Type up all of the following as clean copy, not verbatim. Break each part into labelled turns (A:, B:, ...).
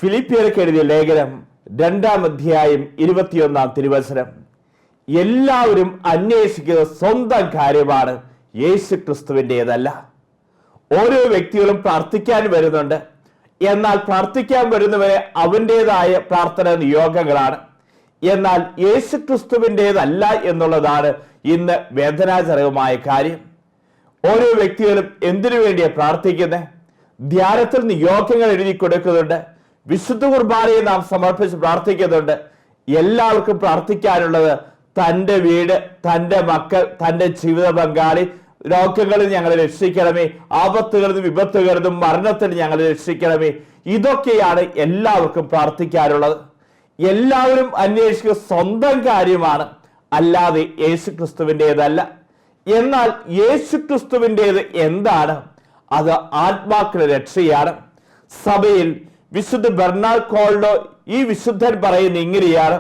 A: ഫിലിപ്പിയർക്ക് എഴുതിയ ലേഖനം 2-ാം അധ്യായം 21-ാം തിരുവചനം. എല്ലാവരും അന്വേഷിക്കുന്ന സ്വന്തം കാര്യമാണ്, യേശു ക്രിസ്തുവിൻ്റെതല്ല. ഓരോ വ്യക്തികളും പ്രാർത്ഥിക്കാൻ വരുന്നുണ്ട്. എന്നാൽ പ്രാർത്ഥിക്കാൻ വരുന്നവരെ അവൻ്റെതായ പ്രാർത്ഥന നിയോഗങ്ങളാണ്. എന്നാൽ യേശു ക്രിസ്തുവിൻ്റെതല്ല എന്നുള്ളതാണ് ഇന്ന് വേദനാജനകമായ കാര്യം. ഓരോ വ്യക്തികളും എന്തിനു വേണ്ടിയാണ് പ്രാർത്ഥിക്കുന്നത്? ധ്യാനത്തിൽ നിയോഗങ്ങൾ എഴുതി കൊടുക്കുന്നുണ്ട്. വിശുദ്ധ കുർബാനയെ നാം സമർപ്പിച്ച് പ്രാർത്ഥിക്കുന്നുണ്ട്. എല്ലാവർക്കും പ്രാർത്ഥിക്കാനുള്ളത് തൻ്റെ വീട്, തൻ്റെ മക്കൾ, തൻ്റെ ജീവിത പങ്കാളി, രോഗങ്ങളിൽ ഞങ്ങളെ രക്ഷിക്കണമേ, ആപത്തുകളിൽ നിന്നും വിപത്തുകളിൽ നിന്നും മരണത്തിൽ ഞങ്ങളെ രക്ഷിക്കണമേ. ഇതൊക്കെയാണ് എല്ലാവർക്കും പ്രാർത്ഥിക്കാനുള്ളത്. എല്ലാവരും അന്വേഷിക്കുക സ്വന്തം കാര്യമാണ്, അല്ലാതെ യേശു ക്രിസ്തുവിൻ്റെതല്ല. എന്നാൽ യേശു ക്രിസ്തുവിൻ്റെത് എന്താണ്? അത് ആത്മാക്കളുടെ രക്ഷയാണ്. സഭയിൽ വിശുദ്ധ ബെർണാഡ് കോൾഡോ ഈ വിശുദ്ധൻ പറയുന്ന ഇങ്ങനെയാണ്: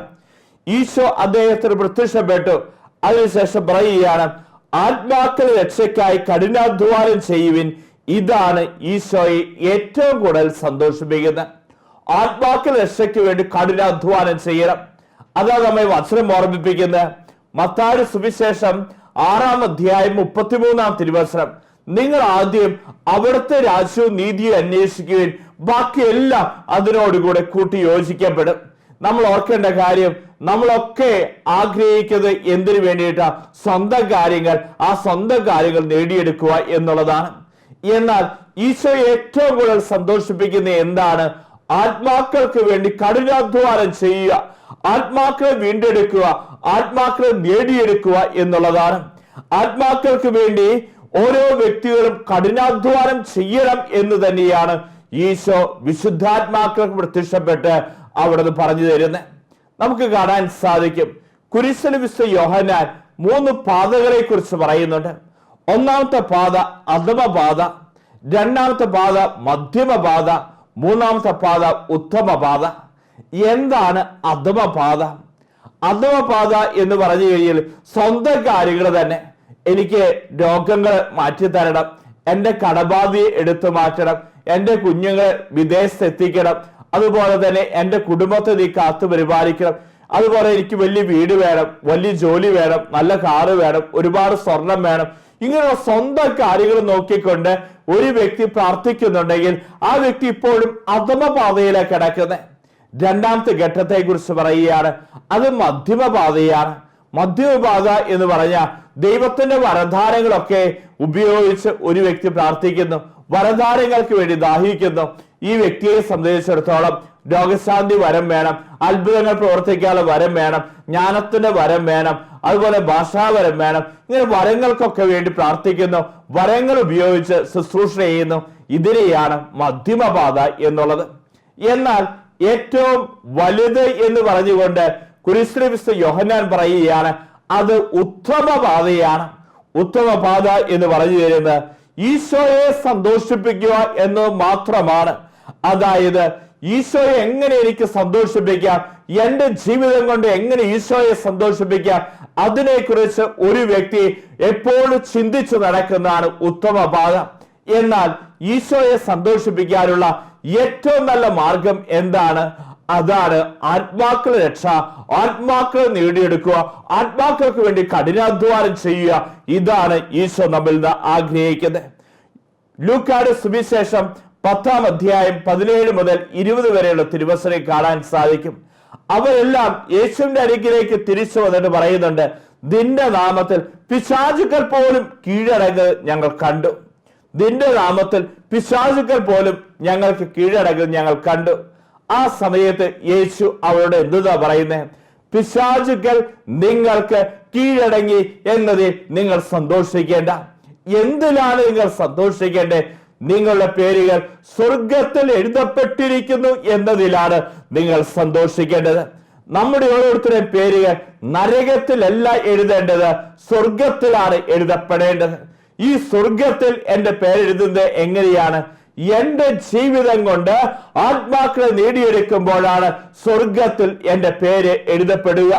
A: ഈശോ അദ്ദേഹത്തിന് പ്രത്യക്ഷപ്പെട്ടു, അതിനുശേഷം പറയുകയാണ്, ആത്മാക്കളുടെ രക്ഷയ്ക്കായി കഠിനാധ്വാനം ചെയ്യുവിൻ. ഇതാണ് ഈശോയെ ഏറ്റവും കൂടുതൽ സന്തോഷിപ്പിക്കുന്നത്. ആത്മാക്കളുടെ രക്ഷയ്ക്ക് വേണ്ടി കഠിനാധ്വാനം ചെയ്യണം. അതാണ് നമ്മെ വചനം ഓർമ്മിപ്പിക്കുന്നത്. മത്തായി സുവിശേഷം 6-ാം അധ്യായം 33-ാം തിരുവചനം: നിങ്ങൾ ആദ്യം അവിടുത്തെ രാജ്യവും നീതിയും അന്വേഷിക്കുകയും ബാക്കിയെല്ലാം അതിനോടുകൂടെ കൂട്ടി യോജിക്കപ്പെടും. നമ്മൾ ഓർക്കേണ്ട കാര്യം, നമ്മളൊക്കെ ആഗ്രഹിക്കുന്നത് എന്തിനു വേണ്ടിയിട്ടാ? സ്വന്തം കാര്യങ്ങൾ, ആ സ്വന്തം കാര്യങ്ങൾ നേടിയെടുക്കുക എന്നുള്ളതാണ്. എന്നാൽ ഈശോ ഏറ്റവും കൂടുതൽ സന്തോഷിപ്പിക്കുന്ന എന്താണ്? ആത്മാക്കൾക്ക് വേണ്ടി കഠിനാധ്വാനം ചെയ്യുക, ആത്മാക്കളെ വീണ്ടെടുക്കുക, ആത്മാക്കളെ നേടിയെടുക്കുക എന്നുള്ളതാണ്. ആത്മാക്കൾക്ക് വേണ്ടി ഓരോ വ്യക്തികളും കഠിനാധ്വാനം ചെയ്യണം എന്ന് തന്നെയാണ് ഈശോ വിശുദ്ധാത്മാക്കൾക്ക് പ്രത്യക്ഷപ്പെട്ട് അവിടുന്ന് പറഞ്ഞു തരുന്നത്. നമുക്ക് കാണാൻ സാധിക്കും, കുരിശിൽ വിശുദ്ധ യോഹന്നാൻ 3 പാതകളെ കുറിച്ച് പറയുന്നുണ്ട്. ഒന്നാമത്തെ പാത അധമപാത, രണ്ടാമത്തെ പാത മധ്യമപാത, മൂന്നാമത്തെ പാത ഉത്തമപാത. എന്താണ് അധമപാത? അധമപാത എന്ന് പറഞ്ഞു കഴിഞ്ഞാൽ സ്വന്തം കാര്യങ്ങൾ തന്നെ. എനിക്ക് രോഗങ്ങൾ മാറ്റിത്തരണം, എൻ്റെ കടബാധ്യത എടുത്തു മാറ്റണം, എൻ്റെ കുഞ്ഞുങ്ങളെ വിദേശത്ത് എത്തിക്കണം, അതുപോലെ തന്നെ എൻ്റെ കുടുംബത്തെ നീ കാത്തു പരിപാലിക്കണം, അതുപോലെ എനിക്ക് വലിയ വീട് വേണം, വലിയ ജോലി വേണം, നല്ല കാറ് വേണം, ഒരുപാട് സ്വർണം വേണം. ഇങ്ങനെയുള്ള സ്വന്തം കാര്യങ്ങൾ നോക്കിക്കൊണ്ട് ഒരു വ്യക്തി പ്രാർത്ഥിക്കുന്നുണ്ടെങ്കിൽ ആ വ്യക്തി ഇപ്പോഴും അധമപാതയിലേക്ക് കിടക്കുന്നത്. രണ്ടാമത്തെ ഘട്ടത്തെ കുറിച്ച് പറയുകയാണ്, അത് മധ്യമപാതയാണ്. മധ്യമപാത എന്ന് പറഞ്ഞാൽ ദൈവത്തിന്റെ വരദാനങ്ങളൊക്കെ ഉപയോഗിച്ച് ഒരു വ്യക്തി പ്രാർത്ഥിക്കുന്നു, വരദാനങ്ങൾക്ക് വേണ്ടി ദാഹിക്കുന്നു. ഈ വ്യക്തിയെ സംബന്ധിച്ചിടത്തോളം രോഗശാന്തി വരം വേണം, അത്ഭുതങ്ങൾ പ്രവർത്തിക്കാനുള്ള വരം വേണം, ജ്ഞാനത്തിന്റെ വരം വേണം, അതുപോലെ ഭാഷാവരം വേണം. ഇങ്ങനെ വരങ്ങൾക്കൊക്കെ വേണ്ടി പ്രാർത്ഥിക്കുന്നു, വരങ്ങൾ ഉപയോഗിച്ച് ശുശ്രൂഷ ചെയ്യുന്നു. ഇതിനെയാണ് മധ്യമപാത എന്നുള്ളത്. എന്നാൽ ഏറ്റവും വലുത് എന്ന് പറഞ്ഞുകൊണ്ട് കുരിശിലെ വിശുദ്ധ യോഹന്നാൻ പറയുകയാണ്, അത് ഉത്തമപാതയാണ്. ഉത്തമപാത എന്ന് പറഞ്ഞു തരുന്നത് ഈശോയെ സന്തോഷിപ്പിക്കുക എന്ന് മാത്രമാണ്. അതായത് ഈശോയെ എങ്ങനെ എനിക്ക് സന്തോഷിപ്പിക്കാം, എൻ്റെ ജീവിതം കൊണ്ട് എങ്ങനെ ഈശോയെ സന്തോഷിപ്പിക്കാം, അതിനെക്കുറിച്ച് ഒരു വ്യക്തി എപ്പോഴും ചിന്തിച്ചു നടക്കുന്നതാണ് ഉത്തമപാത. എന്നാൽ ഈശോയെ സന്തോഷിപ്പിക്കാനുള്ള ഏറ്റവും നല്ല മാർഗം എന്താണ്? അതാണ് ആത്മാക്കളെ രക്ഷ, ആത്മാക്കളെ നേടിയെടുക്കുക, ആത്മാക്കൾക്ക് വേണ്ടി കഠിനാധ്വാനം ചെയ്യുക. ഇതാണ് ഈശോ നമ്മിൽ നിന്ന് ആഗ്രഹിക്കുന്നത്. ലൂക്കായുടെ സുവിശേഷം 10-ാം അധ്യായം 17 മുതൽ 20 വരെയുള്ള തിരുവചനം കാണാൻ സാധിക്കും. അവരെല്ലാം യേശുവിന്റെ അരികിലേക്ക് തിരിച്ചു വന്നിട്ട് പറയുന്നുണ്ട്, നിന്റെ നാമത്തിൽ പിശാചുക്കൾ പോലും കീഴടങ്ങുന്നത് ഞങ്ങൾ കണ്ടു. നിന്റെ നാമത്തിൽ പിശാചുക്കൾ പോലും ഞങ്ങൾക്ക് കീഴടങ്ങുന്നത് ഞങ്ങൾ കണ്ടു. ആ സമയത്ത് യേശു അവരോട് എന്താ പറയുന്നത്? പിശാചുക്കൾ നിങ്ങൾക്ക് കീഴടങ്ങി എന്നതിൽ നിങ്ങൾ സന്തോഷിക്കേണ്ട. എന്തിലാണ് നിങ്ങൾ സന്തോഷിക്കേണ്ടത്? നിങ്ങളുടെ പേരുകൾ സ്വർഗത്തിൽ എഴുതപ്പെട്ടിരിക്കുന്നു എന്നതിലാണ് നിങ്ങൾ സന്തോഷിക്കേണ്ടത്. നമ്മുടെ ഓരോരുത്തരുടെയും പേരുകൾ നരകത്തിലല്ല എഴുതേണ്ടത്, സ്വർഗത്തിലാണ് എഴുതപ്പെടേണ്ടത്. ഈ സ്വർഗത്തിൽ എൻ്റെ പേരെഴുതുന്നത് എങ്ങനെയാണ്? എന്റെ ജീവിതം കൊണ്ട് ആത്മാക്കളെ നേടിയെടുക്കുമ്പോഴാണ് സ്വർഗത്തിൽ എൻ്റെ പേര് എഴുതപ്പെടുക.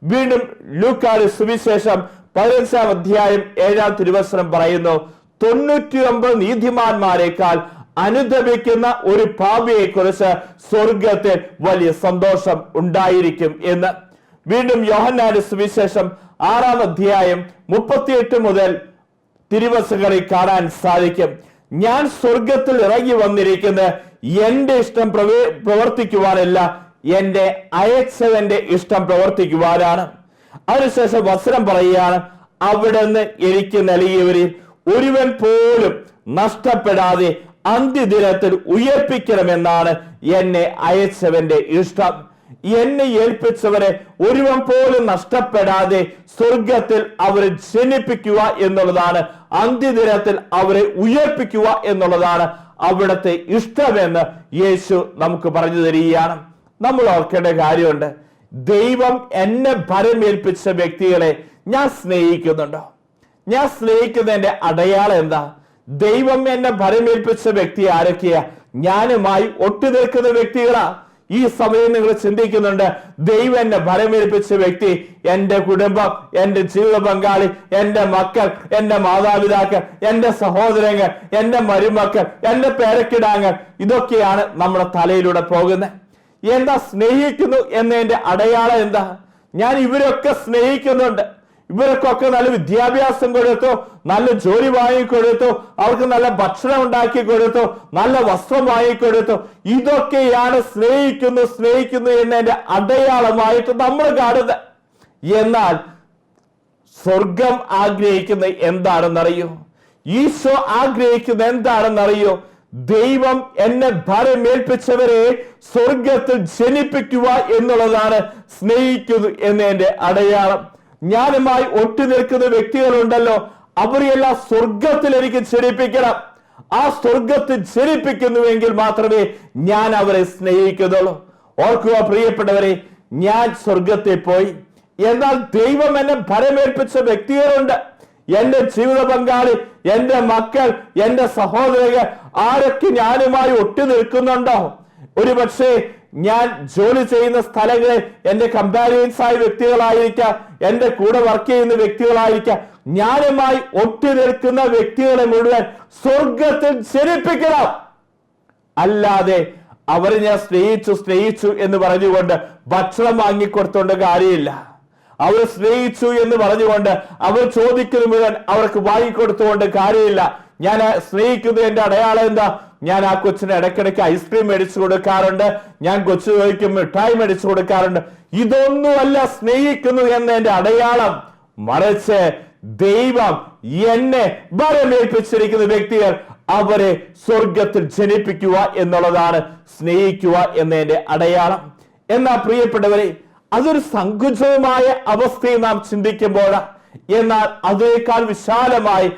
A: വീണ്ടും ലൂക്കായുടെ സുവിശേഷം 15-ാം അധ്യായം 7-ാം തിരുവചനം പറയുന്നു, 99 നീതിമാന്മാരെക്കാൾ അനുദപിക്കുന്ന ഒരു പാപിയെ കുറിച്ച് സ്വർഗത്തിൽ വലിയ സന്തോഷം ഉണ്ടായിരിക്കും എന്ന്. വീണ്ടും യോഹന്നാന്റെ സുവിശേഷം 6-ാം അധ്യായം 38 മുതൽ തിരുവചനങ്ങളിൽ കാണാൻ സാധിക്കും. ഞാൻ സ്വർഗത്തിൽ ഇറങ്ങി വന്നിരിക്കുന്നത് എന്റെ ഇഷ്ടം പ്രവർത്തിക്കുവാനല്ല, എന്റെ അയച്ചവന്റെ ഇഷ്ടം പ്രവർത്തിക്കുവാനാണ്. അതിനുശേഷം വചനം പറയുകയാണ്, അവിടുന്ന് എനിക്ക് നൽകിയവരിൽ ഒരുവൻ പോലും നഷ്ടപ്പെടാതെ അന്ത്യദിനത്തിൽ ഉയർപ്പിക്കണമെന്നാണ് എന്നെ അയച്ചവന്റെ ഇഷ്ടം. എന്നെ ഏൽപ്പിച്ചവരെ ഒരുവൻ പോലും നഷ്ടപ്പെടാതെ സ്വർഗത്തിൽ അവരെ ജനിപ്പിക്കുക എന്നുള്ളതാണ്, അന്ത്യദിനത്തിൽ അവരെ ഉയർപ്പിക്കുക എന്നുള്ളതാണ് അവിടുത്തെ ഇഷ്ടമെന്ന് യേശു നമുക്ക് പറഞ്ഞു തരികയാണ്. നമ്മൾ ഓർക്കേണ്ട കാര്യമുണ്ട്, ദൈവം എന്നെ ഭരമേൽപ്പിച്ച വ്യക്തികളെ ഞാൻ സ്നേഹിക്കുന്നുണ്ടോ? ഞാൻ സ്നേഹിക്കുന്നതിന്റെ അടയാളം എന്താ? ദൈവം എന്നെ ഭരമേൽപ്പിച്ച വ്യക്തി ആരൊക്കെയാ? ഞാനുമായി ഒട്ടുനിൽക്കുന്ന വ്യക്തികളാ. ഈ സമയം നിങ്ങൾ ചിന്തിക്കുന്നുണ്ട്, ദൈവം എന്നെ ഭരമേൽപ്പിച്ച വ്യക്തി എന്റെ കുടുംബം, എന്റെ ജീവിത പങ്കാളി, എന്റെ മക്കൾ, എന്റെ മാതാപിതാക്കൾ, എന്റെ സഹോദരങ്ങൾ, എന്റെ മരുമക്കൾ, എന്റെ പേരക്കിടാങ്ങൾ, ഇതൊക്കെയാണ് നമ്മുടെ തലയിലൂടെ പോകുന്നത്. എന്താ സ്നേഹിക്കുന്നു എന്നതിന്റെ അടയാളം എന്താ? ഞാൻ ഇവരൊക്കെ സ്നേഹിക്കുന്നുണ്ട്, ഇവർക്കൊക്കെ നല്ല വിദ്യാഭ്യാസം കൊടുത്തു, നല്ല ജോലി വാങ്ങിക്കൊടുത്തു, അവർക്ക് നല്ല ഭക്ഷണം ഉണ്ടാക്കി കൊടുത്തു, നല്ല വസ്ത്രം വാങ്ങിക്കൊടുത്തു. ഇതൊക്കെയാണ് സ്നേഹിക്കുന്നു എന്നതിന്റെ അടയാളമായിട്ട് നമ്മൾ കാണുന്നത്. എന്നാൽ സ്വർഗം ആഗ്രഹിക്കുന്നത് എന്താണെന്നറിയോ? ഈശോ ആഗ്രഹിക്കുന്നത് എന്താണെന്നറിയോ? ദൈവം എന്നെ ഭരമേൽപ്പിച്ചവരെ സ്വർഗത്തിൽ ജനിപ്പിക്കുക എന്നുള്ളതാണ് സ്നേഹിക്കുന്നു എന്നതിന്റെ അടയാളം. ഞാനുമായി ഒട്ടുനിൽക്കുന്ന വ്യക്തികളുണ്ടല്ലോ, അവരെല്ലാം സ്വർഗത്തിൽ എനിക്ക് ജനിപ്പിക്കണം. ആ സ്വർഗത്തിൽ ജനിപ്പിക്കുന്നുവെങ്കിൽ മാത്രമേ ഞാൻ അവരെ സ്നേഹിക്കുന്നുള്ളൂ. ഓർക്കുക പ്രിയപ്പെട്ടവരെ, ഞാൻ സ്വർഗത്തിൽ പോയി, എന്നാൽ ദൈവം എന്നെ ഭരമേൽപ്പിച്ച വ്യക്തികളുണ്ട്. എന്റെ ജീവിത പങ്കാളി, എന്റെ മക്കൾ, എന്റെ സഹോദരങ്ങൾ, ആരൊക്കെ ഞാനുമായി ഒട്ടുനിൽക്കുന്നുണ്ടോ? ഒരുപക്ഷെ ഞാൻ ജോലി ചെയ്യുന്ന സ്ഥലങ്ങളിൽ എന്റെ കമ്പാരിയൻസ് ആയ വ്യക്തികളായിരിക്കാം, എന്റെ കൂടെ വർക്ക് ചെയ്യുന്ന വ്യക്തികളായിരിക്കാം. ഞാനുമായി ഒട്ടുനിൽക്കുന്ന വ്യക്തികളെ മുഴുവൻ സ്വർഗത്തിൽ ജനിപ്പിക്കണം. അല്ലാതെ അവരെ ഞാൻ സ്നേഹിച്ചു എന്ന് പറഞ്ഞുകൊണ്ട് ഭക്ഷണം വാങ്ങിക്കൊടുത്തോണ്ട് കാര്യമില്ല. അവർ സ്നേഹിച്ചു എന്ന് പറഞ്ഞുകൊണ്ട് അവർ ചോദിക്കുന്നത് മുഴുവൻ അവർക്ക് വാങ്ങിക്കൊടുത്തുകൊണ്ട് കാര്യമില്ല. ഞാൻ സ്നേഹിക്കുന്നത് എന്റെ അടയാളം എന്താ? ഞാൻ ആ കൊച്ചിന് ഇടയ്ക്കിടയ്ക്ക് ഐസ്ക്രീം മേടിച്ചു കൊടുക്കാറുണ്ട്, ഞാൻ കൊച്ചു ചോദിക്കും മിഠായി മേടിച്ചു കൊടുക്കാറുണ്ട്. ഇതൊന്നുമല്ല സ്നേഹിക്കുന്നു എന്നതിന്റെ അടയാളം. മറിച്ച് ദൈവം എന്നെ ഭരമേൽപ്പിച്ചിരിക്കുന്ന വ്യക്തികൾ, അവരെ സ്വർഗത്തിൽ ജനിപ്പിക്കുക എന്നുള്ളതാണ് സ്നേഹിക്കുക എന്നതിന്റെ അടയാളം. എന്നാ പ്രിയപ്പെട്ടവരെ, അതൊരു സങ്കുചിതമായ അവസ്ഥയെ നാം ചിന്തിക്കുമ്പോൾ, എന്നാൽ അതിനേക്കാൾ വിശാലമായി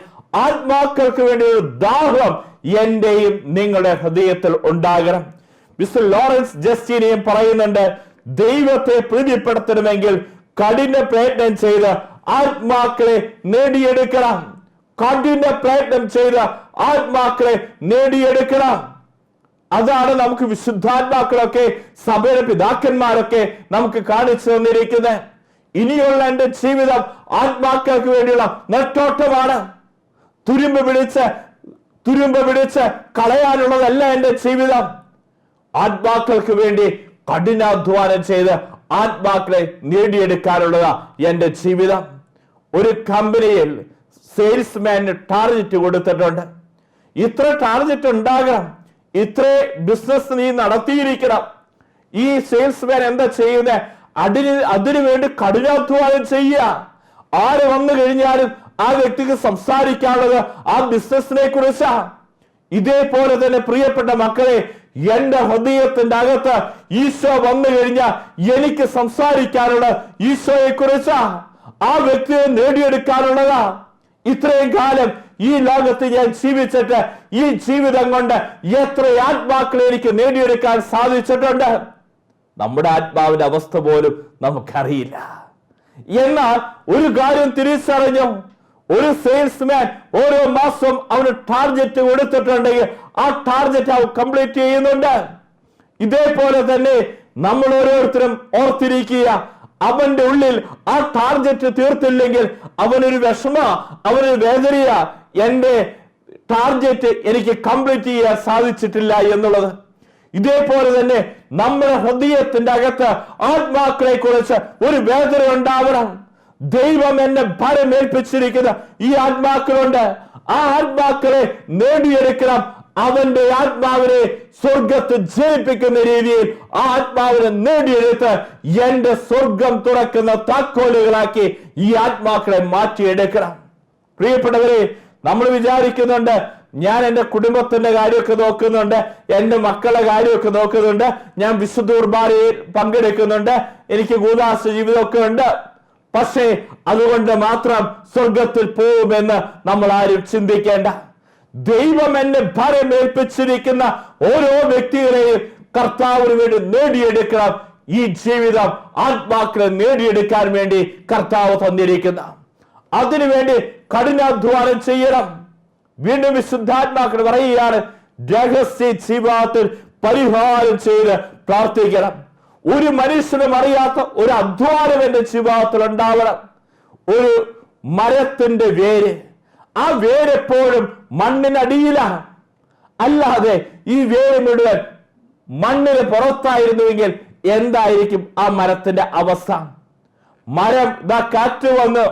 A: ആത്മാക്കൾക്ക് വേണ്ടി ഒരു ദാഹം എന്റെയും നിങ്ങളുടെ ഹൃദയത്തിൽ ഉണ്ടാകണം. മിസ്റ്റർ ലോറൻസ് ജസ്റ്റീനിയും പറയുന്നുണ്ട്, ദൈവത്തെ പ്രീതിപ്പെടുത്തണമെങ്കിൽ കഠിന പ്രയത്നം ചെയ്ത് ആത്മാക്കളെ നേടിയെടുക്കണം. കഠിന പ്രയത്നം ചെയ്ത് ആത്മാക്കളെ നേടിയെടുക്കണം. അതാണ് നമുക്ക് വിശുദ്ധാത്മാക്കളൊക്കെ, സഭയുടെ പിതാക്കന്മാരൊക്കെ നമുക്ക് കാണിച്ചു തന്നിരിക്കുന്നത്. ഇനിയുള്ള എന്റെ ജീവിതം ആത്മാക്കൾക്ക് വേണ്ടിയുള്ള നെട്ടോട്ടമാണ്. തുരുമ്പ് പിടിച്ച് കളയാനുള്ളതല്ല എന്റെ ജീവിതം. ആത്മാക്കൾക്ക് വേണ്ടി കഠിനാധ്വാനം ചെയ്ത് ആത്മാക്കളെ നേടിയെടുക്കാനുള്ളതാ എന്റെ ജീവിതം. ഒരു കമ്പനിയിൽ സെയിൽസ്മാന് ടാർഗറ്റ് കൊടുത്തിട്ടുണ്ട്. ഇത്ര ടാർഗറ്റ് ഉണ്ടാകണം, ഇത്ര ബിസിനസ് നീ നടത്തിയിരിക്കണം. ഈ സെയിൽസ്മാൻ എന്താ ചെയ്യുന്നത്? അതിനു വേണ്ടി കഠിനാധ്വാനം ചെയ്യുക. ആര് വന്നു കഴിഞ്ഞാലും ആ വ്യക്തിക്ക് സംസാരിക്കാനുള്ളത് ആ ബിസിനസിനെ കുറിച്ചാ. ഇതേപോലെ തന്നെ പ്രിയപ്പെട്ട മക്കളെ, എന്റെ ഹൃദയത്തിന്റെ അകത്ത് ഈശോ വന്നു കഴിഞ്ഞാൽ എനിക്ക് സംസാരിക്കാനുള്ള ഈശോയെ കുറിച്ചാ, ആ വ്യക്തിയെ നേടിയെടുക്കാനുള്ളതാ. ഇത്രയും കാലം ഈ ലോകത്ത് ഞാൻ ജീവിച്ചിട്ട് ഈ ജീവിതം കൊണ്ട് എത്ര ആത്മാക്കളെ എനിക്ക് നേടിയെടുക്കാൻ സാധിച്ചിട്ടുണ്ട്. നമ്മുടെ ആത്മാവിന്റെ അവസ്ഥ പോലും നമുക്കറിയില്ല. എന്നാൽ ഒരു കാര്യം തിരിച്ചറിഞ്ഞു, ഒരു സെയിൽസ്മാൻ ഓരോ മാസവും അവന് ടാർഗറ്റ് കൊടുത്തിട്ടുണ്ടെങ്കിൽ ആ ടാർഗറ്റ് അവൻ കംപ്ലീറ്റ് ചെയ്യുന്നുണ്ട്. ഇതേപോലെ തന്നെ നമ്മൾ ഓരോരുത്തരും ഓർത്തിരിക്കുക, അവന്റെ ഉള്ളിൽ ആ ടാർഗറ്റ് തീർത്തില്ലെങ്കിൽ അവനൊരു വിഷമ, അവനൊരു വേദനയ. എന്റെ ടാർഗറ്റ് എനിക്ക് കംപ്ലീറ്റ് ചെയ്യാൻ സാധിച്ചിട്ടില്ല എന്നുള്ളത്. ഇതേപോലെ തന്നെ നമ്മുടെ ഹൃദയത്തിന്റെ അകത്ത് ആത്മാക്കളെ കുറിച്ച് ഒരു വേദന ഉണ്ടാവണം. ദൈവം എന്നെ ഭരമേൽപ്പിച്ചിരിക്കുന്ന ഈ ആത്മാക്കളുണ്ട്, ആ ആത്മാക്കളെ നേടിയെടുക്കണം. അവന്റെ ആത്മാവിനെ സ്വർഗത്ത് ജയിപ്പിക്കുന്ന രീതിയിൽ ആ ആത്മാവിനെ നേടിയെടുത്ത് എന്റെ സ്വർഗം തുറക്കുന്ന താക്കോലുകളാക്കി ഈ ആത്മാക്കളെ മാറ്റിയെടുക്കണം. പ്രിയപ്പെട്ടവരെ, നമ്മൾ വിചാരിക്കുന്നുണ്ട് ഞാൻ എന്റെ കുടുംബത്തിന്റെ കാര്യമൊക്കെ നോക്കുന്നുണ്ട്, എന്റെ മക്കളുടെ കാര്യമൊക്കെ നോക്കുന്നുണ്ട്, ഞാൻ വിശുദ്ധ കുർബാനയിൽ പങ്കെടുക്കുന്നുണ്ട്, എനിക്ക് കൂദാശ ജീവിതമൊക്കെ ഉണ്ട്, പക്ഷേ അതുകൊണ്ട് മാത്രം സ്വർഗത്തിൽ പോകുമെന്ന് നമ്മൾ ആരും ചിന്തിക്കേണ്ട. ദൈവം എന്നെ ഭരമേൽപ്പിച്ചിരിക്കുന്ന ഓരോ വ്യക്തികളെയും കർത്താവിന് വേണ്ടി നേടിയെടുക്കണം. ഈ ജീവിതം ആത്മാക്കളെ നേടിയെടുക്കാൻ വേണ്ടി കർത്താവ് തന്നിരിക്കുന്ന, അതിനുവേണ്ടി കഠിനാധ്വാനം ചെയ്യണം. വീണ്ടും വിശുദ്ധാത്മാക്കൾ പറയുകയാണ്, രഹസ്യ ജീവിതത്തിൽ പരിഹാരം ചെയ്ത് പ്രാർത്ഥിക്കണം. ഒരു മനുഷ്യനും അറിയാത്ത ഒരു അധ്വാനം എന്റെ ജീവിതത്തിൽ ഉണ്ടാവണം. ഒരു മരത്തിന്റെ വേര്, ആ വേരെപ്പോഴും മണ്ണിനടിയിലാണ്. അല്ലാതെ ഈ വേര് മുഴുവൻ മണ്ണിന് പുറത്തായിരുന്നുവെങ്കിൽ എന്തായിരിക്കും ആ മരത്തിന്റെ അവസ്ഥ? മരം കാറ്റ് വന്ന്,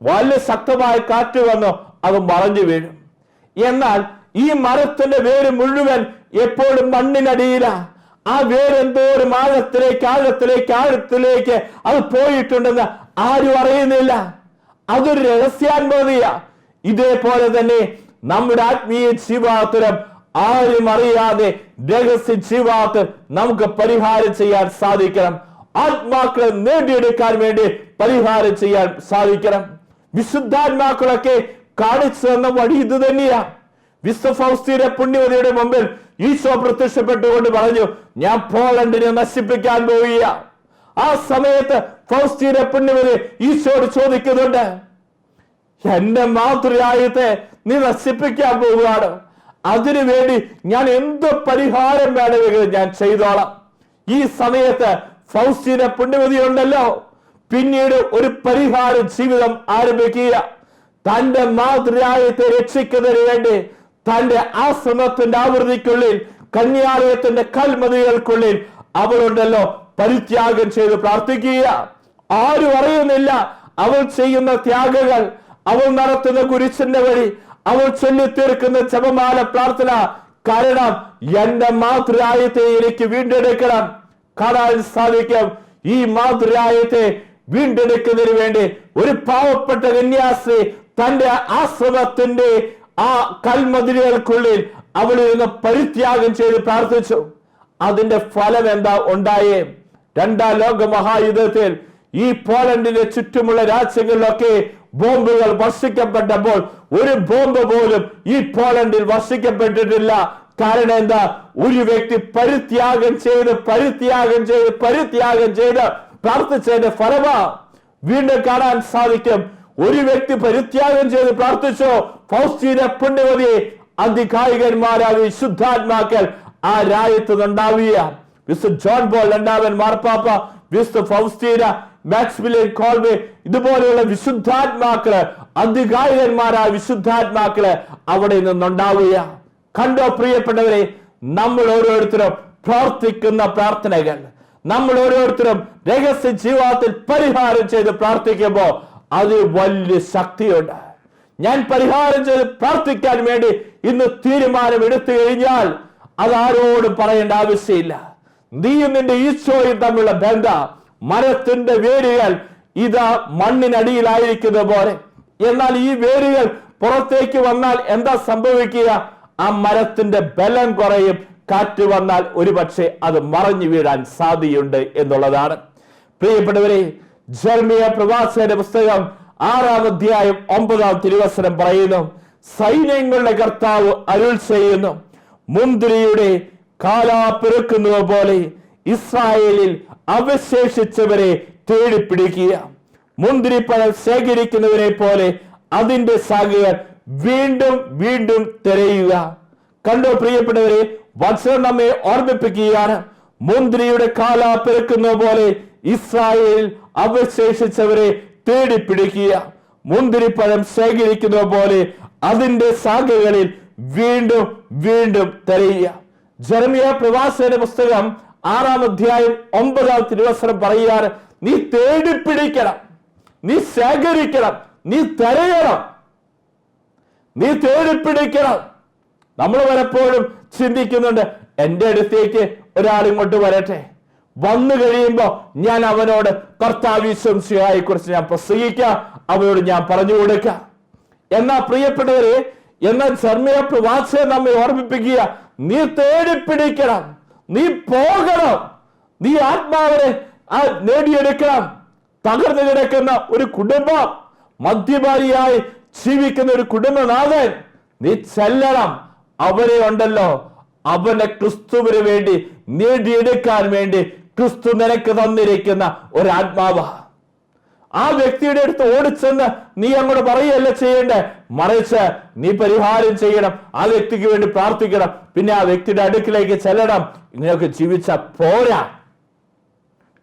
A: വലിയ ശക്തമായ കാറ്റ് വന്ന് അത് മറഞ്ഞു വീഴും. എന്നാൽ ഈ മരത്തിന്റെ വേര് മുഴുവൻ എപ്പോഴും മണ്ണിനടിയിലാണ്. ആ വേര് എന്തോരം ആഴത്തിലേക്ക് അത് പോയിട്ടുണ്ടെന്ന് ആരും അറിയുന്നില്ല. അതൊരു രഹസ്യാത്മകതയാ. ഇതേപോലെ തന്നെ നമ്മുടെ ആത്മീയ ജീവിതത്തിലും ആരും അറിയാതെ രഹസ്യ ജീവിതത്തിൽ നമുക്ക് പരിഹാരം ചെയ്യാൻ സാധിക്കണം. ആത്മാക്കളെ നേടിയെടുക്കാൻ വേണ്ടി പരിഹാരം ചെയ്യാൻ സാധിക്കണം. വിശുദ്ധാത്മാക്കളൊക്കെ കാണിച്ചു തന്ന വഴി ഇത് തന്നെയാ. വിശുദ്ധ ഫൗസ്തീന പുണ്യവതിയുടെ മുമ്പിൽ ഈശോ പ്രത്യക്ഷപ്പെട്ടുകൊണ്ട് പറഞ്ഞു, ഞാൻ പോളണ്ടിനെ നശിപ്പിക്കാൻ പോവുക. ആ സമയത്ത് ഫൗസ്തീന പുണ്യവതി ഈശോയോട് ചോദിക്കുന്നുണ്ട്, എന്റെ മാതൃരാജ്യത്തെ നീ നശിപ്പിക്കാൻ പോവുകയാണ്, അതിനുവേണ്ടി ഞാൻ എന്ത് പരിഹാരം വേണമെങ്കിലും ഞാൻ ചെയ്തോളാം. ഈ സമയത്ത് ഫൗസ്തീന പുണ്യവതി ഉണ്ടല്ലോ, പിന്നീട് ഒരു പരിഹാര ജീവിതം ആരംഭിക്കുക. തന്റെ മാതൃരാജ്യത്തെ രക്ഷിക്കുന്നതിന് വേണ്ടി തന്റെ ആശ്രമത്തിന്റെ ആവൃത്തിക്കുള്ളിൽ, കന്യാലയത്തിന്റെ കൽമതികൾക്കുള്ളിൽ അവളുണ്ടല്ലോ പരിത്യാഗം ചെയ്ത് പ്രാർത്ഥിക്കുക. ആരും അറിയുന്നില്ല അവൾ ചെയ്യുന്ന ത്യാഗങ്ങൾ, അവൾ നടത്തുന്ന കുരിശിന്റെ വഴി, അവൾ ചൊല്ലിത്തീർക്കുന്ന ജപമാല പ്രാർത്ഥന. കാരണം എന്റെ മാതൃരാജ്യത്തെ എനിക്ക് വീണ്ടെടുക്കണം. കാണാൻ സാധിക്കും, ഈ മാതൃരാജ്യത്തെ വീണ്ടെടുക്കുന്നതിന് വേണ്ടി ഒരു പാവപ്പെട്ട കന്യാസ്ത്രീ തന്റെ ആശ്രമത്തിന്റെ ആ കൽമതിലുകൾക്കുള്ളിൽ അവിടെ നിന്ന് പരിത്യാഗം ചെയ്ത് പ്രാർത്ഥിച്ചു. അതിന്റെ ഫലം എന്താ ഉണ്ടായേ? രണ്ടാം ലോക മഹായുദ്ധത്തിൽ ഈ പോളണ്ടിന്റെ ചുറ്റുമുള്ള രാജ്യങ്ങളിലൊക്കെ ബോംബുകൾ വർഷിക്കപ്പെട്ടപ്പോൾ ഒരു ബോംബ് പോലും ഈ പോളണ്ടിൽ വർഷിക്കപ്പെട്ടിട്ടില്ല. കാരണം എന്താ? ഒരു വ്യക്തി പരിത്യാഗം ചെയ്ത് പ്രാർത്ഥിച്ചതിന്റെ ഫലമാ. വീണ്ടും കാണാൻ സാധിക്കും, ഒരു വ്യക്തി പരിത്യാഗം ചെയ്ത് പ്രാർത്ഥിച്ചോ, ഫൗസ്തീന പുണ്യവതി അധികാരികന്മാരായ വിശുദ്ധാത്മാക്കൾ ആ രാജ്യത്ത് ഉണ്ടാവുക. വിശുദ്ധ ജോൺ പോൾ രണ്ടാമൻ മാർപ്പാപ്പ, വിശുദ്ധ ഫൗസ്തീന, മാക്സിമിലിയൻ കോൾവേ, ഇതുപോലെയുള്ള വിശുദ്ധാത്മാക്കള്, അധികാരികന്മാരായ വിശുദ്ധാത്മാക്കള് അവിടെ നിന്നുണ്ടാവുക. കണ്ടോ പ്രിയപ്പെട്ടവരെ, നമ്മൾ ഓരോരുത്തരും പ്രാർത്ഥിക്കുന്ന പ്രാർത്ഥനകൾ, നമ്മൾ ഓരോരുത്തരും രഹസ്യ ജീവിതത്തിൽ പരിഹാരം ചെയ്ത് പ്രാർത്ഥിക്കുമ്പോൾ അത് വലിയ ശക്തിയുണ്ട്. ഞാൻ പരിഹാരം ചെയ്ത് പ്രാർത്ഥിക്കാൻ വേണ്ടി ഇന്ന് തീരുമാനം എടുത്തു കഴിഞ്ഞാൽ അത് ആരോടും പറയേണ്ട ആവശ്യമില്ല. നീയും നിന്റെ ഈശോയും തമ്മിലുള്ള ബന്ധം, മരത്തിന്റെ വേരുകൾ ഇതാ മണ്ണിനടിയിലായിരിക്കുന്ന പോലെ. എന്നാൽ ഈ വേരുകൾ പുറത്തേക്ക് വന്നാൽ എന്താ സംഭവിക്കുക? ആ മരത്തിന്റെ ബലം കുറയും. കാറ്റ് വന്നാൽ ഒരുപക്ഷെ അത് മറഞ്ഞു വീഴാൻ സാധ്യതയുണ്ട് എന്നുള്ളതാണ്. പ്രിയപ്പെട്ടവരെ, ജെറമിയ പ്രവാചകന്റെ പുസ്തകം 6-ാം അധ്യായം 9-ാം തിരുവചനം പറയുന്നു, സൈന്യങ്ങളുടെ കർത്താവ് അരുൾ ചെയ്യുന്നു, മുന്തിരിയുടെ കാലാപ്പെറുക്കുന്നത് പോലെ ഇസ്രായേലിൽ അവശേഷിച്ചവരെ തേടിപ്പിടിക്കുക. മുന്തിരിപ്പഴം ശേഖരിക്കുന്നവരെ പോലെ അതിന്റെ ശാഖകൾ വീണ്ടും വീണ്ടും തിരയുക. കണ്ടോ പ്രിയപ്പെട്ടവരെ, വചനം നമ്മെ ഓർമ്മിപ്പിക്കുകയാണ്. മുന്തിരിയുടെ കാലാപ്പെറുക്കുന്നത് പോലെ ഇസ്രായേലിൽ അവശേഷിച്ചവരെ തേടിപ്പിടിക്കുക. മുന്തിരിപ്പഴം ശേഖരിക്കുന്നത് പോലെ അതിന്റെ ശാഖകളിൽ വീണ്ടും വീണ്ടും തിരയുക. ജെറമ്യ പ്രവാചകന്റെ പുസ്തകം 6-ാം അധ്യായം 9-ാം തിരുവചനം പറയുകയാണ്, നീ തേടിപ്പിടിക്കണം, നീ ശേഖരിക്കണം, നീ തിരയണം, നീ തേടിപ്പിടിക്കണം. നമ്മൾ പലപ്പോഴും ചിന്തിക്കുന്നുണ്ട്, എൻ്റെ അടുത്തേക്ക് ഒരാൾ ഇങ്ങോട്ട് വരട്ടെ, വന്നു കഴിയുമ്പോ ഞാൻ അവനോട് കർത്താവിശ്വസിയെ കുറിച്ച് ഞാൻ പ്രസംഗിക്കാം, അവനോട് ഞാൻ പറഞ്ഞു കൊടുക്കാം. എന്നാ പ്രിയപ്പെട്ടവരെ, എന്നാൽ ജെറമ്യ പ്രവാചകൻ നമ്മെ ഓർമ്മിപ്പിക്കുക, നീ തേടിപ്പിടിക്കണം, നീ പോകണം, നീ ആത്മാവിനെ നേടിയെടുക്കണം. തകർന്നു കിടക്കുന്ന ഒരു കുടുംബം, മദ്യപാനിയായി ജീവിക്കുന്ന ഒരു കുടുംബനാഥൻ, നീ ചെല്ലണം. അവരെ ഉണ്ടല്ലോ, അവനെ ക്രിസ്തുവിന് വേണ്ടി നേടിയെടുക്കാൻ വേണ്ടി ക്രിസ്തു നിനക്ക് തന്നിരിക്കുന്ന ഒരാത്മാവ്. ആ വ്യക്തിയുടെ അടുത്ത് ഓടിച്ചെന്ന് നീ അങ്ങോട്ട് പറയുകയല്ല ചെയ്യണ്ടേ, മറിച്ച് നീ പരിഹാരം ചെയ്യണം, ആ വ്യക്തിക്ക് വേണ്ടി പ്രാർത്ഥിക്കണം, പിന്നെ ആ വ്യക്തിയുടെ അടുക്കിലേക്ക് ചെല്ലണം. ഇങ്ങനെയൊക്കെ ജീവിച്ച പോരാ.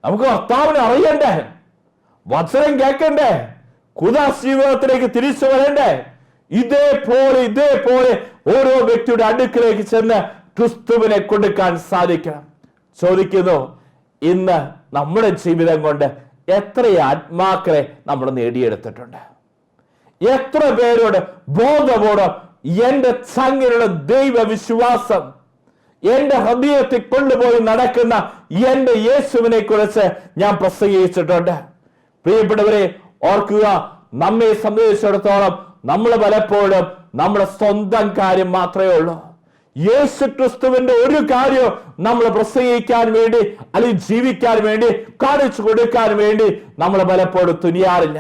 A: നമുക്ക് കർത്താവിനെ അറിയണ്ടേ, വചനം കേൾക്കണ്ടേ, കുദാസ് ജീവിതത്തിലേക്ക് തിരിച്ചു വരണ്ടേ. ഇതേപോലെ ഓരോ വ്യക്തിയുടെ അടുക്കിലേക്ക് ചെന്ന് ക്രിസ്തുവിനെ കൊടുക്കാൻ സാധിക്കണം. ചോദിക്കുന്നു, ഇന്ന് നമ്മുടെ ജീവിതം കൊണ്ട് എത്ര ആത്മാക്കളെ നമ്മൾ നേടിയെടുത്തിട്ടുണ്ട്? എത്ര പേരോട് ബോധപൂർവം എന്റെ ചങ്ങിലുള്ള ദൈവവിശ്വാസം എന്റെ ഹൃദയത്തിൽ കൊണ്ടുപോയി നടക്കുന്ന എന്റെ യേശുവിനെ കുറിച്ച് ഞാൻ പ്രസംഗിച്ചിട്ടുണ്ട്? പ്രിയപ്പെട്ടവരെ, ഓർക്കുക, നമ്മെ സംബന്ധിച്ചിടത്തോളം നമ്മൾ പലപ്പോഴും നമ്മുടെ സ്വന്തം കാര്യം മാത്രമേ ഉള്ളൂ. യേശു ക്രിസ്തുവിന്റെ ഒരു കാര്യം നമ്മൾ പ്രസംഗിക്കാൻ വേണ്ടി അല്ലെങ്കിൽ ജീവിക്കാൻ വേണ്ടി കാണിച്ചു കൊടുക്കാൻ വേണ്ടി നമ്മൾ പലപ്പോഴും തുനിയാറില്ല.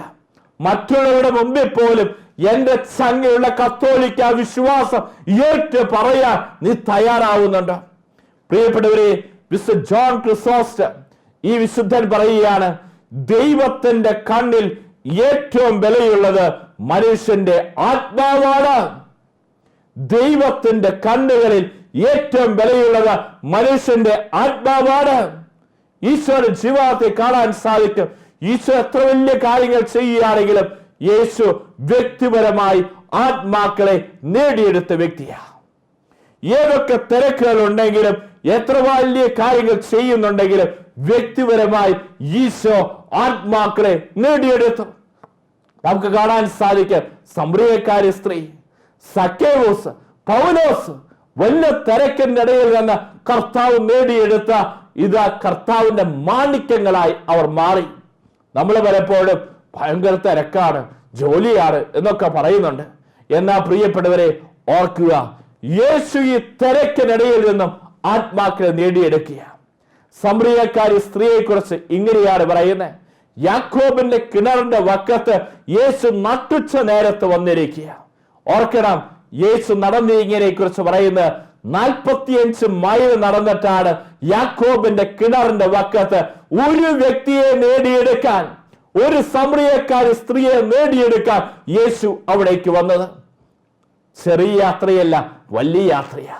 A: മറ്റുള്ളവരുടെ മുമ്പിൽ പോലും എന്റെ ചങ്ങയുള്ള കത്തോലിക്ക വിശ്വാസം ഏറ്റു പറയാൻ നീ തയ്യാറാവുന്നുണ്ടോ? പ്രിയപ്പെട്ടവരെ, വിശുദ്ധ ജോൺ ക്രിസോസ്റ്റം ഈ വിശുദ്ധൻ പറയുകയാണ്, ദൈവത്തിന്റെ കണ്ണിൽ ഏറ്റവും വിലയുള്ളത് മനുഷ്യന്റെ ആത്മാവാണ്. ദൈവത്തിന്റെ കണ്ണുകളിൽ ഏറ്റവും വിലയുള്ളത് മനുഷ്യന്റെ ആത്മാവാണ്. ഈശോയുടെ ജീവിതത്തെ കാണാൻ സാധിക്കും. ഈശോ എത്ര വലിയ കാര്യങ്ങൾ ചെയ്യുകയാണെങ്കിലും യേശു വ്യക്തിപരമായി ആത്മാക്കളെ നേടിയെടുത്ത വ്യക്തിയാണ്. ഏതൊക്കെ തിരക്കുകൾ ഉണ്ടെങ്കിലും എത്ര വലിയ കാര്യങ്ങൾ ചെയ്യുന്നുണ്ടെങ്കിലും വ്യക്തിപരമായി ഈശോ ആത്മാക്കളെ നേടിയെടുത്തു. നമുക്ക് കാണാൻ സാധിക്കും, സമറിയക്കാരി സ്ത്രീ, സക്കേവൂസ്, പൗലോസ്, വലിയ തിരക്കിന്റെ ഇടയിൽ നിന്ന് കർത്താവ് നേടിയെടുത്ത കർത്താവിന്റെ മാണിക്യങ്ങളായി അവർ മാറി. നമ്മൾ പലപ്പോഴും ഭയങ്കര തിരക്കാണ്, ജോലിയാണ് എന്നൊക്കെ പറയുന്നുണ്ട്. എന്നാ പ്രിയപ്പെട്ടവരെ, ഓർക്കുക, യേശു ഈ തിരക്കിനിടയിൽ നിന്നും ആത്മാക്കളെ നേടിയെടുക്കുക. സമറിയക്കാരി സ്ത്രീയെ കുറിച്ച് ഇങ്ങനെയാണ് പറയുന്നത്, യാക്കോബിന്റെ കിണറിന്റെ വക്കത്ത് യേശു നട്ടുച്ച നേരത്ത് വന്നിരിക്കുക. ഓർക്കണം, യേശു നടന്നീങ്ങിനെ കുറിച്ച് പറയുന്നത് 45 മൈൽ നടന്നിട്ടാണ് യാക്കോബിന്റെ കിണറിന്റെ വക്കത്ത് ഒരു വ്യക്തിയെ നേടിയെടുക്കാൻ, ഒരു സമറിയക്കാരി സ്ത്രീയെ നേടിയെടുക്കാൻ യേശു അവിടേക്ക് വന്നത്. ചെറിയ യാത്രയല്ല, വലിയ യാത്രയാ.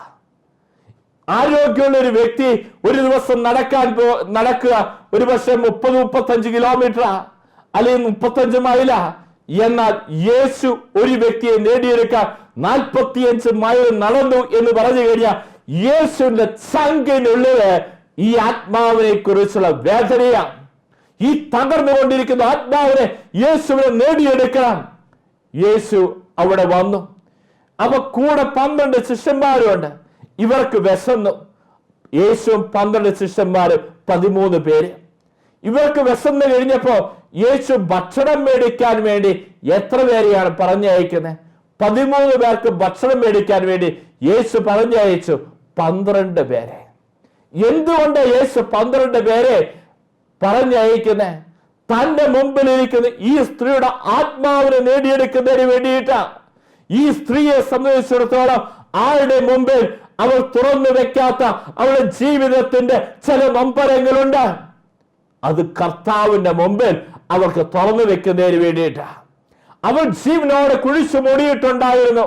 A: ആരോഗ്യമുള്ള ഒരു വ്യക്തി ഒരു ദിവസം നടക്കുക ഒരു പക്ഷേ 30-35 കിലോമീറ്ററാ അല്ലെങ്കിൽ 35 മൈലാ. എന്നാൽ യേശു ഒരു വ്യക്തിയെ നേടിയെടുക്കാൻ 45 മൈൽ നടന്നു എന്ന് പറഞ്ഞു കഴിഞ്ഞാൽ യേശുവിന്റെ ചങ്കിനുള്ളില് ഈ ആത്മാവിനെ കുറിച്ചുള്ള വേദനയാണ്. ഈ തകർന്നുകൊണ്ടിരിക്കുന്ന ആത്മാവിനെ യേശുവിനെ നേടിയെടുക്കണം. യേശു അവിടെ വന്നു. അപ്പൊ കൂടെ 12 ശിഷ്യന്മാരുണ്ട്. ഇവർക്ക് വിശന്നു. യേശുവും 12 ശിഷ്യന്മാരും 13 പേര്. ഇവർക്ക് വിശന്ന് കഴിഞ്ഞപ്പോ യേശു ഭക്ഷണം മേടിക്കാൻ വേണ്ടി എത്ര പേരെയാണ് പറഞ്ഞയക്കുന്നത്? 13 പേർക്ക് ഭക്ഷണം മേടിക്കാൻ വേണ്ടി യേശു പറഞ്ഞയച്ചു 12 പേരെ. എന്തുകൊണ്ട് യേശു 12 പേരെ പറഞ്ഞയക്കുന്നത്? തന്റെ മുമ്പിലിരിക്കുന്ന ഈ സ്ത്രീയുടെ ആത്മാവിനെ നേടിയെടുക്കുന്നതിന് വേണ്ടിയിട്ടാണ്. ഈ സ്ത്രീയെ സംബന്ധിച്ചിടത്തോളം ആരുടെ മുമ്പിൽ അവൾ തുറന്നു വെക്കാത്ത അവളുടെ ജീവിതത്തിന്റെ ചില നൊമ്പരങ്ങളുണ്ട്. അത് കർത്താവിന്റെ മുമ്പിൽ അവൾക്ക് തുറന്നു വെക്കുന്നതിന് വേണ്ടിയിട്ടാ. അവൾ ജീവനോടെ കുഴിച്ചു മൂടിയിട്ടുണ്ടായിരുന്നു.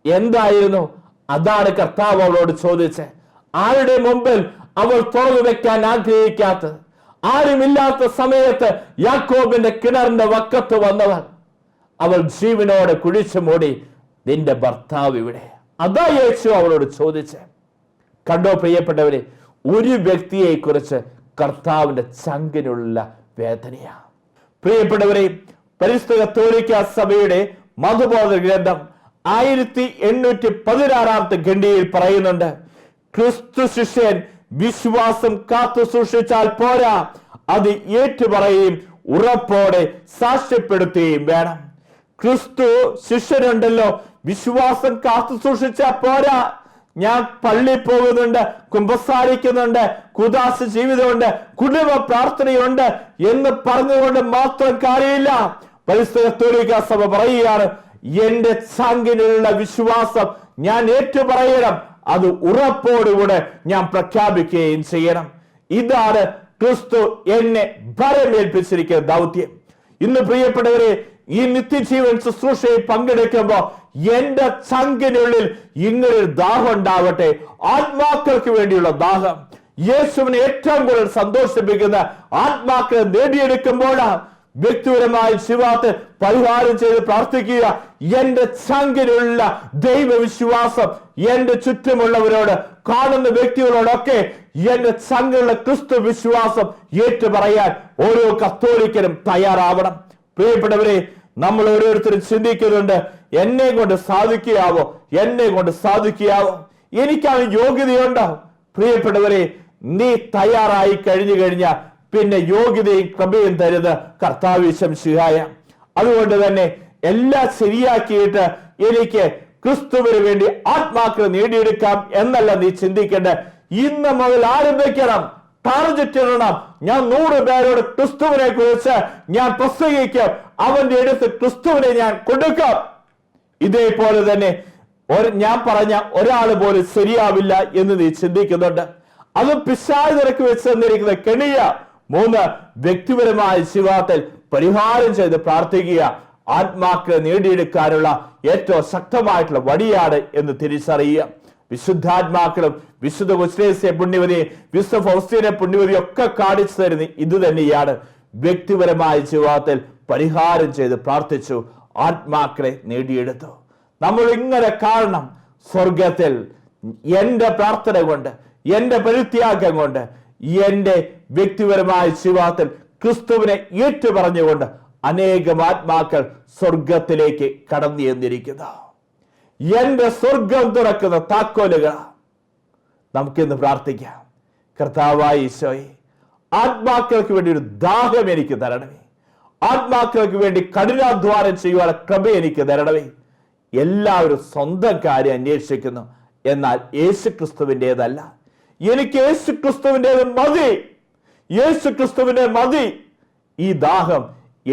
A: എന്തായിരുന്നു? അതാണ് കർത്താവ് അവളോട് ചോദിച്ചത്. ആരുടെ മുമ്പിൽ അവൾ തുറന്നു വെക്കാൻ ആഗ്രഹിക്കാത്തത്? ആരുമില്ലാത്ത സമയത്ത് യാക്കോബിന്റെ കിണറിന്റെ വക്കത്ത് വന്നവൾ. അവൾ ജീവനോടെ കുഴിച്ചു മൂടി, നിന്റെ ഭർത്താവ് ഇവിടെ, അതാ യേശു അവളോട് ചോദിച്ചേ. കണ്ടോ പ്രിയപ്പെട്ടവരെ, ഒരു വ്യക്തിയെ കുറിച്ച് കർത്താവിന്റെ ചങ്കിനുള്ള വേദനയാ. പ്രിയപ്പെട്ടവരെ, പരിശുദ്ധ കത്തോലിക്ക സഭയുടെ മതബോധ ഗ്രന്ഥം 1816 ഖണ്ഡികയിൽ പറയുന്നുണ്ട്, ക്രിസ്തു ശിഷ്യൻ വിശ്വാസം കാത്തു സൂക്ഷിച്ചാൽ പോരാ, അത് ഏറ്റുപറയുകയും ഉറപ്പോടെ സാക്ഷ്യപ്പെടുത്തുകയും വേണം. ക്രിസ്തു ശിഷ്യനുണ്ടല്ലോ, വിശ്വാസം കാത്തു സൂക്ഷിച്ചാൽ പോരാ. ഞാൻ പള്ളി പോകുന്നുണ്ട്, കുമ്പസാരിക്കുന്നുണ്ട്, കുദാശ ജീവിതമുണ്ട്, കുടുംബ പ്രാർത്ഥനയുണ്ട് എന്ന് പറഞ്ഞുകൊണ്ട് മാത്രം കാര്യമില്ല. പരിശുദ്ധ കത്തോലിക്ക സഭ പറയുകയാണ്, എന്റെ ചങ്കിനുള്ള വിശ്വാസം ഞാൻ ഏറ്റുപറയണം, അത് ഉറപ്പോടുകൂടെ ഞാൻ പ്രഖ്യാപിക്കുകയും ചെയ്യണം. ഇതാണ് ക്രിസ്തു എന്നെ ഭരമേൽപ്പിച്ചിരിക്കുന്ന ദൗത്യം. ഇന്ന് പ്രിയപ്പെട്ടവരെ, ഈ നിത്യജീവൻ ശുശ്രൂഷയിൽ പങ്കെടുക്കുമ്പോൾ എന്റെ ചങ്കിനുള്ളിൽ ഇങ്ങനൊരു ദാഹം ഉണ്ടാവട്ടെ, ആത്മാക്കൾക്ക് വേണ്ടിയുള്ള ദാഹം. യേശുവിനെ ഏറ്റവും കൂടുതൽ സന്തോഷിപ്പിക്കുന്ന ആത്മാക്കളെ നേടിയെടുക്കുമ്പോഴാണ് വ്യക്തിപരമായ ജീവിതത്തിൽ പരിഹാരം ചെയ്ത് പ്രാർത്ഥിക്കുക. എന്റെ ചങ്കിലുള്ള ദൈവവിശ്വാസം എന്റെ ചുറ്റുമുള്ളവരോട്, കാണുന്ന വ്യക്തികളോടൊക്കെ എന്റെ ചങ്കിലുള്ള ക്രിസ്തു വിശ്വാസം ഏറ്റുപറയാൻ ഓരോ കത്തോലിക്കനും തയ്യാറാവണം. പ്രിയപ്പെട്ടവരെ, നമ്മൾ ഓരോരുത്തരും ചിന്തിക്കുന്നുണ്ട്, എന്നെ കൊണ്ട് സാധിക്കുകയാവോ, എന്നെ കൊണ്ട് സാധിക്കുകയാവോ, എനിക്കത് യോഗ്യതയുണ്ടോ? പ്രിയപ്പെട്ടവരെ, നീ തയ്യാറായി കഴിഞ്ഞു കഴിഞ്ഞാൽ പിന്നെ യോഗ്യതയും കൃപയും തരുന്ന കർത്താവ് ശംസിഹായ. അതുകൊണ്ട് തന്നെ എല്ലാം ശരിയാക്കിയിട്ട് എനിക്ക് ക്രിസ്തുവിന് വേണ്ടി ആത്മാക്കളെ നേടിയെടുക്കാം എന്നല്ല നീ ചിന്തിക്കേണ്ട. ഇന്ന് മുതൽ ആരംഭിക്കണം, ടാർജറ്റ് ഇടണം. ഞാൻ 100 പേരോട് ക്രിസ്തുവിനെ കുറിച്ച് ഞാൻ പ്രസംഗിക്കും, അവന്റെ അടുത്ത് ക്രിസ്തുവിനെ ഞാൻ കൊടുക്കാം. ഇതേപോലെ തന്നെ ഞാൻ പറഞ്ഞ ഒരാൾ പോലും ശരിയാവില്ല എന്ന് നീ ചിന്തിക്കുന്നുണ്ട്. അത് പിശാച് നിരക്ക് വെച്ച് തന്നിരിക്കുന്ന കെണിയ. 3, വ്യക്തിപരമായ ജീവിതത്തിൽ പരിഹാരം ചെയ്ത് പ്രാർത്ഥിക്കുക. ആത്മാക്കളെ നേടിയെടുക്കാനുള്ള ഏറ്റവും ശക്തമായിട്ടുള്ള വടിയാണ് എന്ന് തിരിച്ചറിയുക. വിശുദ്ധാത്മാക്കളും വിശുദ്ധ കുശ്ലേസ്യ പുണ്യവതിയെ വിശുദ്ധ ഫൗസ്തീനെ പുണ്യവതിയും ഒക്കെ കാണിച്ചു തരുന്ന ഇത് തന്നെയാണ്. വ്യക്തിപരമായ ജീവിതത്തിൽ പരിഹാരം ചെയ്ത് പ്രാർത്ഥിച്ചു, ആത്മാക്കളെ നേടിയെടുത്തു. നമ്മൾ ഇങ്ങനെ കാണണം, സ്വർഗത്തിൽ എന്റെ പ്രാർത്ഥന കൊണ്ട്, എന്റെ പരിത്യാഗം കൊണ്ട്, എന്റെ വ്യക്തിപരമായ ജീവിതത്തിൽ ക്രിസ്തുവിനെ ഏറ്റുപറഞ്ഞുകൊണ്ട് അനേകം ആത്മാക്കൾ സ്വർഗത്തിലേക്ക് കടന്നു ചെന്നിരിക്കുന്നു. എന്റെ സ്വർഗം തുറക്കുന്ന താക്കോലുകൾ നമുക്കിന്ന് പ്രാർത്ഥിക്കാം. കർത്താവായ ഈശോയെ, ആത്മാക്കൾക്ക് വേണ്ടി ഒരു ദാഹം എനിക്ക് തരണമേ. ആത്മാക്കൾക്ക് വേണ്ടി കഠിനാധ്വാനം ചെയ്യുവാൻ കൃപ എനിക്ക് തരണമേ. എല്ലാവരും സ്വന്തം കാര്യം അന്വേഷിക്കുന്നു, എന്നാൽ യേശു ക്രിസ്തുവിൻ്റെതല്ല. എനിക്ക് യേശു ക്രിസ്തുവിൻ്റെത് മതി, യേശു ക്രിസ്തുവിന്റെ മതി. ഈ ദാഹം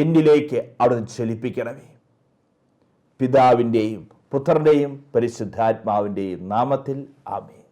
A: എന്നിലേക്ക് അവിടുന്ന് ചലിപ്പിക്കണമേ. പിതാവിൻ്റെയും പുത്രന്റെയും പരിശുദ്ധാത്മാവിൻ്റെയും നാമത്തിൽ ആമേൻ.